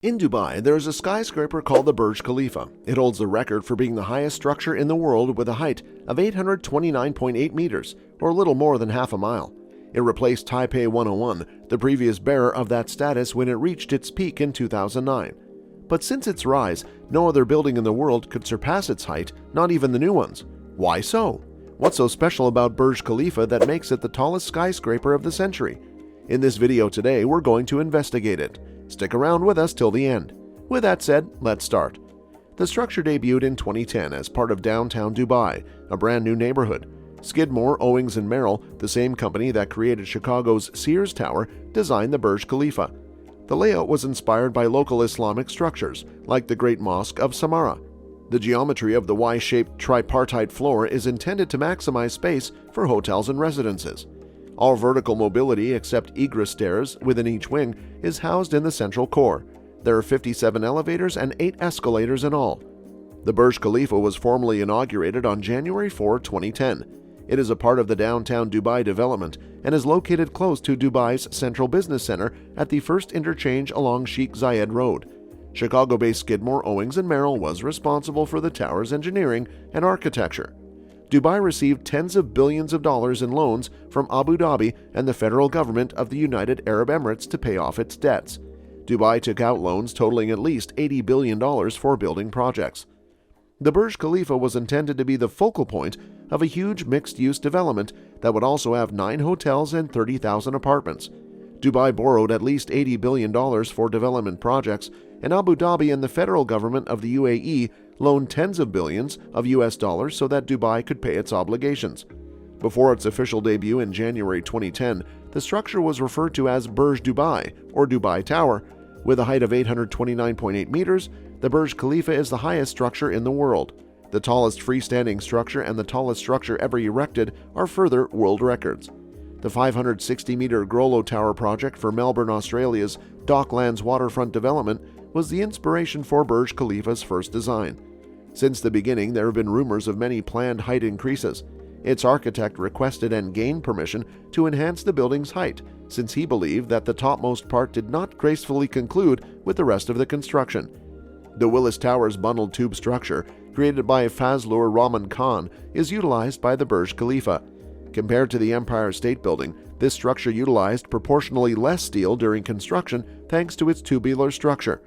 In Dubai, there is a skyscraper called the Burj Khalifa. It holds the record for being the highest structure in the world with a height of 829.8 meters, or a little more than half a mile. It replaced Taipei 101, the previous bearer of that status when it reached its peak in 2009. But since its rise, no other building in the world could surpass its height, not even the new ones. Why so? What's so special about Burj Khalifa that makes it the tallest skyscraper of the century? In this video today, we're going to investigate it. Stick around with us till the end. With that said, let's start. The structure debuted in 2010 as part of downtown Dubai, a brand new neighborhood. Skidmore, Owings & Merrill, the same company that created Chicago's Sears Tower, designed the Burj Khalifa. The layout was inspired by local Islamic structures, like the Great Mosque of Samarra. The geometry of the Y-shaped tripartite floor is intended to maximize space for hotels and residences. All vertical mobility except egress stairs within each wing is housed in the central core. There are 57 elevators and 8 escalators in all. The Burj Khalifa was formally inaugurated on January 4, 2010. It is a part of the downtown Dubai development and is located close to Dubai's central business center at the first interchange along Sheikh Zayed Road. Chicago-based Skidmore, Owings & Merrill was responsible for the tower's engineering and architecture. Dubai received tens of billions of dollars in loans from Abu Dhabi and the federal government of the United Arab Emirates to pay off its debts. Dubai took out loans totaling at least $80 billion for building projects. The Burj Khalifa was intended to be the focal point of a huge mixed-use development that would also have 9 hotels and 30,000 apartments. Dubai borrowed at least $80 billion for development projects, and Abu Dhabi and the federal government of the UAE loaned tens of billions of US dollars so that Dubai could pay its obligations. Before its official debut in January 2010, the structure was referred to as Burj Dubai or Dubai Tower. With a height of 829.8 meters, the Burj Khalifa is the highest structure in the world. The tallest freestanding structure and the tallest structure ever erected are further world records. The 560-meter Grollo Tower project for Melbourne, Australia's Docklands waterfront development was the inspiration for Burj Khalifa's first design. Since the beginning, there have been rumors of many planned height increases. Its architect requested and gained permission to enhance the building's height, since he believed that the topmost part did not gracefully conclude with the rest of the construction. The Willis Tower's bundled tube structure, created by Fazlur Rahman Khan, is utilized by the Burj Khalifa. Compared to the Empire State Building, this structure utilized proportionally less steel during construction thanks to its tubular structure.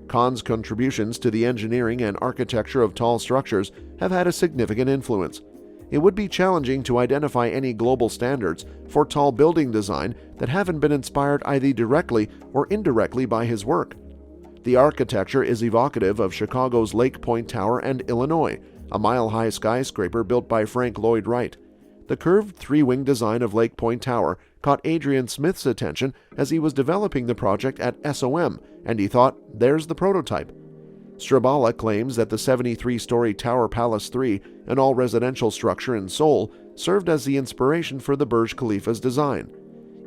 Khan's contributions to the engineering and architecture of tall structures have had a significant influence. It would be challenging to identify any global standards for tall building design that haven't been inspired either directly or indirectly by his work. The architecture is evocative of Chicago's Lake Point Tower and Illinois, a mile-high skyscraper built by Frank Lloyd Wright. The curved three-wing design of Lake Point Tower caught Adrian Smith's attention as he was developing the project at SOM, and he thought, there's the prototype. Strabala claims that the 73-story Tower Palace 3, an all-residential structure in Seoul, served as the inspiration for the Burj Khalifa's design.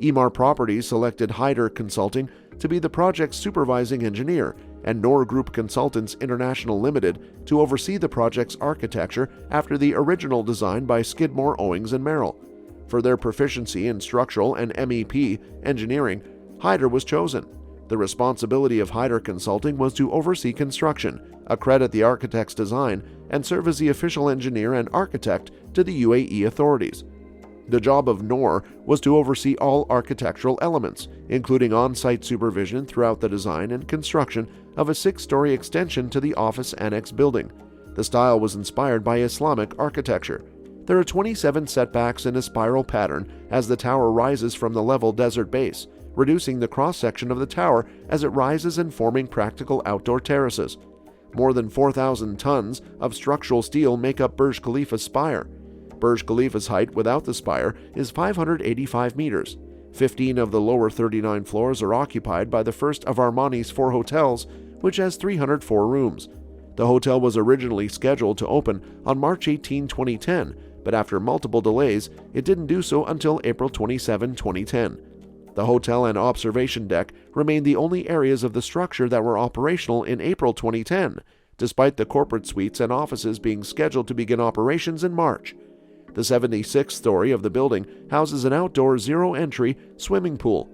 Emaar Properties selected Hyder Consulting to be the project's supervising engineer, and Noor Group Consultants International Limited to oversee the project's architecture after the original design by Skidmore, Owings & Merrill. For their proficiency in structural and MEP engineering, Hyder was chosen. The responsibility of Hyder Consulting was to oversee construction, accredit the architect's design, and serve as the official engineer and architect to the UAE authorities. The job of Noor was to oversee all architectural elements, including on-site supervision throughout the design and construction of a 6-story extension to the office annex building. The style was inspired by Islamic architecture. There are 27 setbacks in a spiral pattern as the tower rises from the level desert base, reducing the cross-section of the tower as it rises and forming practical outdoor terraces. More than 4,000 tons of structural steel make up Burj Khalifa's spire. Burj Khalifa's height without the spire is 585 meters. 15 of the lower 39 floors are occupied by the first of Armani's 4 hotels, which has 304 rooms. The hotel was originally scheduled to open on March 18, 2010, but after multiple delays, it didn't do so until April 27, 2010. The hotel and observation deck remained the only areas of the structure that were operational in April 2010, despite the corporate suites and offices being scheduled to begin operations in March. The 76th story of the building houses an outdoor zero-entry swimming pool.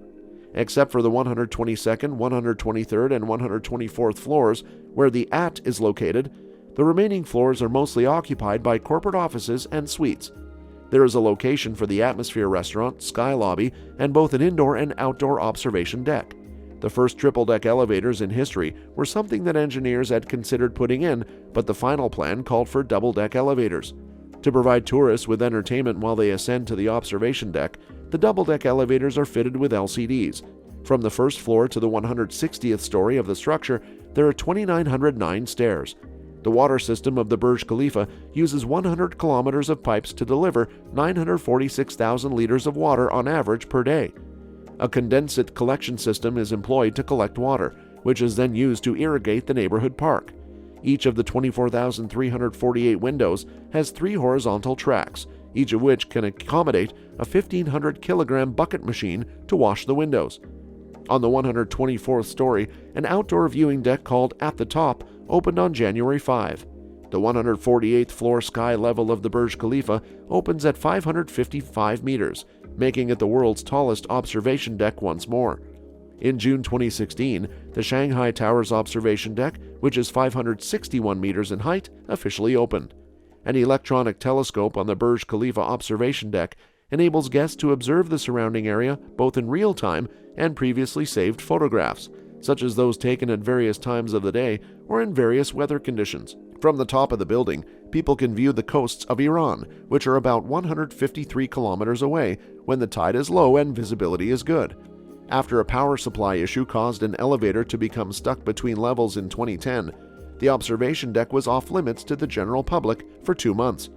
Except for the 122nd, 123rd, and 124th floors, where the AT is located, the remaining floors are mostly occupied by corporate offices and suites. There is a location for the Atmosphere restaurant, Sky Lobby, and both an indoor and outdoor observation deck. The first triple-deck elevators in history were something that engineers had considered putting in, but the final plan called for double-deck elevators. To provide tourists with entertainment while they ascend to the observation deck, the double-deck elevators are fitted with LCDs. From the first floor to the 160th story of the structure, there are 2,909 stairs. The water system of the Burj Khalifa uses 100 kilometers of pipes to deliver 946,000 liters of water on average per day. A condensate collection system is employed to collect water, which is then used to irrigate the neighborhood park. Each of the 24,348 windows has 3 horizontal tracks, each of which can accommodate a 1,500-kilogram bucket machine to wash the windows. On the 124th story, an outdoor viewing deck called At the Top opened on January 5. The 148th floor sky level of the Burj Khalifa opens at 555 meters, making it the world's tallest observation deck once more. In June 2016, the Shanghai Tower's observation deck, which is 561 meters in height, officially opened. An electronic telescope on the Burj Khalifa observation deck enables guests to observe the surrounding area both in real time and previously saved photographs, such as those taken at various times of the day or in various weather conditions. From the top of the building, people can view the coasts of Iran, which are about 153 kilometers away when the tide is low and visibility is good. After a power supply issue caused an elevator to become stuck between levels in 2010, the observation deck was off limits to the general public for 2 months.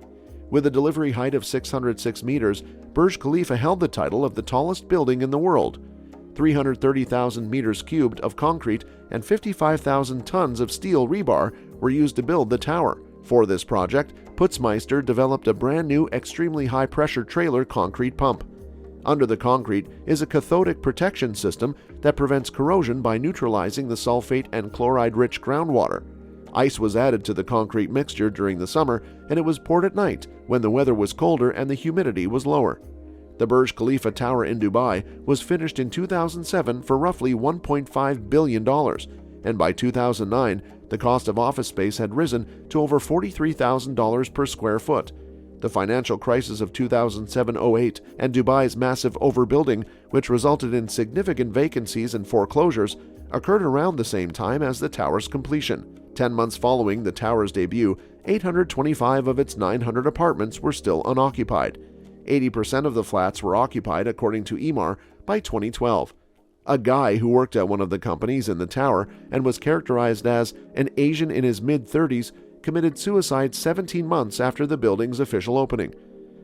With a delivery height of 606 meters, Burj Khalifa held the title of the tallest building in the world. 330,000 meters cubed of concrete and 55,000 tons of steel rebar were used to build the tower. For this project, Putzmeister developed a brand new extremely high-pressure trailer concrete pump. Under the concrete is a cathodic protection system that prevents corrosion by neutralizing the sulfate and chloride-rich groundwater. Ice was added to the concrete mixture during the summer, and it was poured at night when the weather was colder and the humidity was lower. The Burj Khalifa Tower in Dubai was finished in 2007 for roughly $1.5 billion, and by 2009, the cost of office space had risen to over $43,000 per square foot. The financial crisis of 2007-08 and Dubai's massive overbuilding, which resulted in significant vacancies and foreclosures, occurred around the same time as the tower's completion. 10 months following the tower's debut, 825 of its 900 apartments were still unoccupied. 80% of the flats were occupied, according to Emaar, by 2012. A guy who worked at one of the companies in the tower and was characterized as an Asian in his mid-30s committed suicide 17 months after the building's official opening.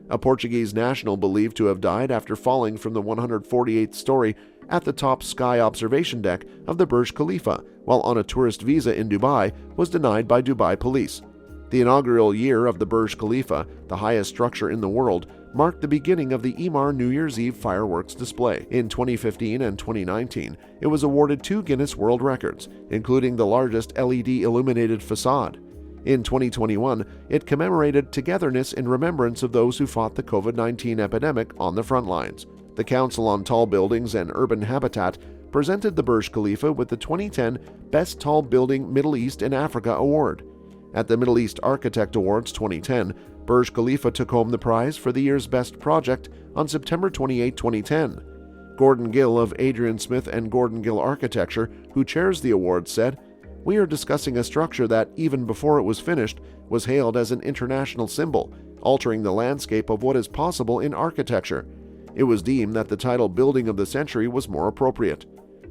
A Portuguese national believed to have died after falling from the 148th story at the top sky observation deck of the Burj Khalifa while on a tourist visa in Dubai was denied by Dubai police. The inaugural year of the Burj Khalifa, the highest structure in the world, marked the beginning of the Emaar New Year's Eve fireworks display. In 2015 and 2019, it was awarded 2 Guinness World Records, including the largest LED illuminated facade. In 2021, it commemorated togetherness in remembrance of those who fought the COVID-19 epidemic on the front lines. The Council on Tall Buildings and Urban Habitat presented the Burj Khalifa with the 2010 Best Tall Building Middle East and Africa Award. At the Middle East Architect Awards 2010, Burj Khalifa took home the prize for the year's best project on September 28, 2010. Gordon Gill of Adrian Smith and Gordon Gill Architecture, who chairs the award, said, "We are discussing a structure that, even before it was finished, was hailed as an international symbol, altering the landscape of what is possible in architecture. It was deemed that the title Building of the Century was more appropriate."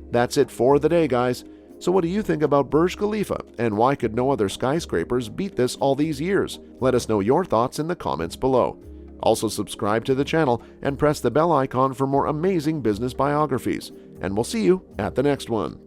That's it for the day, guys. So what do you think about Burj Khalifa, and why could no other skyscrapers beat this all these years? Let us know your thoughts in the comments below. Also subscribe to the channel and press the bell icon for more amazing business biographies. And we'll see you at the next one.